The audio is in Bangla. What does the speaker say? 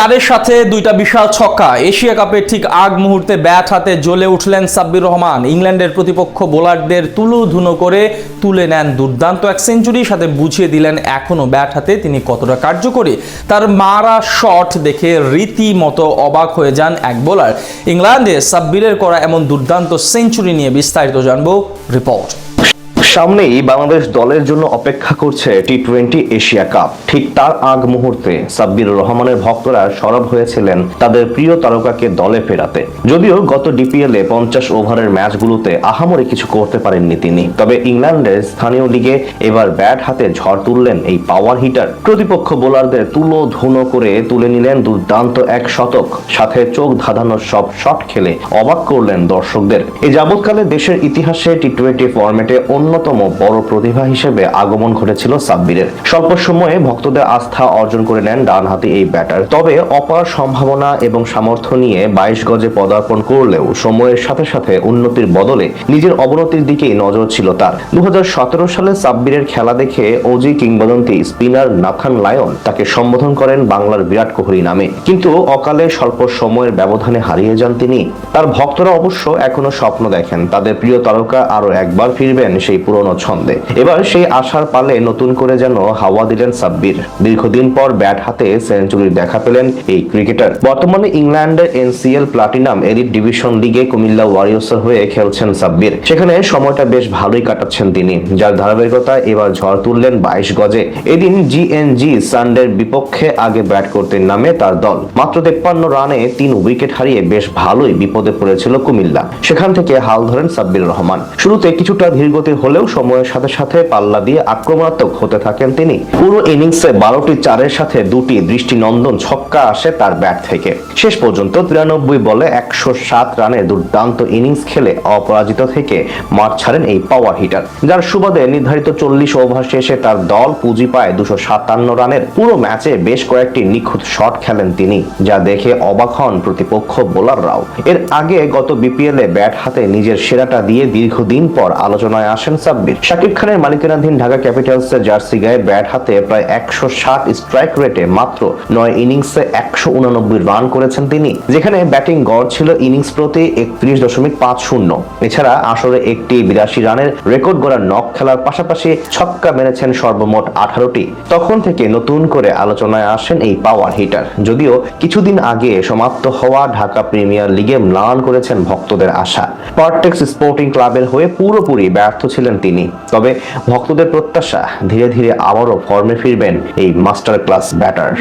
তাদের সাথে দুইটা বিশাল ছক্কা। এশিয়া কাপের ঠিক আগ মুহূর্তে ব্যাট হাতে জ্বলে উঠলেন সাব্বির রহমান। ইংল্যান্ডের প্রতিপক্ষ বোলারদের তুলোধুনো করে তুলে নেন দুর্দান্ত এক সেঞ্চুরি, সাথে বুঝিয়ে দিলেন এখনো ব্যাট হাতে তিনি কতটা কার্যকরী। তার মারা শট দেখে রীতিমতো অবাক হয়ে যান এক বোলার। ইংল্যান্ডে সাব্বিরের করা এমন দুর্দান্ত সেঞ্চুরি নিয়ে বিস্তারিত জানবো রিপোর্ট। সামনেই বাংলাদেশ দলের জন্য অপেক্ষা করছে টি-20 এশিয়া কাপ। ঠিক তার আগ মুহূর্তে সাব্বির রহমানের ভক্তরা সরব হয়েছিলেন তাদের প্রিয় তারকাকে দলে ফেরাতে। যদিও গত ডিপিএলে 50 ওভারের ম্যাচগুলোতে আহামরি কিছু করতে পারেননি তিনি, তবে ইংল্যান্ডের স্থানীয় লিগে এবার ব্যাট হাতে ঝড় তুললেন এই পাওয়ার হিটার। প্রতিপক্ষ বোলারদের তুলোধুনো করে তুলে নিলেন দুর্দান্ত এক শতক, সাথে চোখ ধাঁধানো সব শট খেলে অবাক করলেন দর্শকদের। এই যাবৎকালে দেশের ইতিহাসে টি-20 ফরম্যাটে অন্যতম বড় প্রতিভা হিসেবে আগমন ঘটেছিল সাব্বিরের। স্বল্প সময়ে ভক্তদের আস্থা অর্জন করে নেন ডানহাতি এই ব্যাটার। তবে অপার সম্ভাবনা এবং সামর্থ্য নিয়ে 22 গজে পদার্পণ করলেও সময়ের সাথে সাথে উন্নতির বদলে নিজের অবনতির দিকেই নজর ছিল তার। 2017 সালে সাব্বিরের খেলা দেখে ওজি কিংবদন্তি স্পিনার নাথান লায়ন তাকে সম্বোধন করেন বাংলার বিরাট কোহলি নামে, কিন্তু অকালে স্বল্প সময়ের ব্যবধানে হারিয়ে যান তিনি। তার ভক্তরা অবশ্য এখনো স্বপ্ন দেখেন তাদের প্রিয় তারকা আরো একবার ফিরবেন সেই পুরনো ছন্দে। এবার সেই আশার পালে নতুন করে যেন হাওয়া দিলেন সাব্বির। দীর্ঘদিন পর ব্যাট হাতে সেঞ্চুরির দেখা পেলেন এই ক্রিকেটার। বর্তমানে ইংল্যান্ডের এনসিএল প্লাটিনাম এলিট ডিভিশন লিগে কুমিল্লা ওয়ারিয়র্সের হয়ে খেলছেন সাব্বির। সেখানে সময়টা বেশ ভালোই কাটাচ্ছেন তিনি, যার ধারাবাহিকতায় এবার ঝড় তুললেন 22 গজে। এদিন জিএনজি সানডের বিপক্ষে আগে ব্যাট করতে নামে তার দল। মাত্র 53 রানে 3 উইকেট হারিয়ে বেশ ভালোই বিপদে পড়েছিল কুমিল্লা। সেখান থেকে হাল ধরেন সাব্বির রহমান। শুরুতে কিছুটা ধীরগতির হলেও সময়ের সাথে সাথে পাল্লা দিয়ে আক্রমণাত্মক হতে থাকেন তিনি। পুরো ইনিংসে 12টি চারের সাথে 2টি দৃষ্টিনন্দন ছক্কা আসে তার ব্যাট থেকে। শেষ পর্যন্ত 93 বলে 107 রানের দুর্দান্ত ইনিংস খেলে অপরাজিত থেকে মাঠ ছাড়েন এই পাওয়ার হিটার, যার সুবাদে নির্ধারিত 40 ওভার শেষে তার দল পুঁজি পায় 257 রানের। পুরো ম্যাচে বেশ কয়েকটি নিখুঁত শট খেলেন তিনি, যা দেখে অবাক হন প্রতিপক্ষ বোলাররাও। এর আগে গত বিপিএলে ব্যাট হাতে নিজের সেরাটা দিয়ে দীর্ঘদিন পর আলোচনায় আসেন সাব্বির। শাকিব খানের মালিকানাধীন ঢাকা ক্যাপিটালসের জার্সি গায়ে ব্যাট হাতে প্রায় 160 স্ট্রাইক রেটে মাত্র 9 ইনিংসে 189 রান করেছেন তিনি, যেখানে ব্যাটিং গড় ছিল ইনিংস প্রতি 31.50। এছাড়া আসরে একটি 82 রানের রেকর্ড গড়া নক খেলার পাশাপাশি ছক্কা মেরেছেন সর্বমোট 18টি। তখন থেকে নতুন করে আলোচনায় আসেন এই পাওয়ার হিটার। যদিও কিছুদিন আগে সমাপ্ত হওয়া ঢাকা প্রিমিয়ার লিগে ম্লান করেছেন ভক্তদের আশা। পারটেক্স স্পোর্টিং ক্লাবের হয়ে পুরোপুরি ব্যর্থ ছিলেন তিনি, তবে ভক্তদের প্রত্যাশা ধীরে ধীরে আবারও ফর্মে ফিরবেন এই মাস্টার ক্লাস ব্যাটার।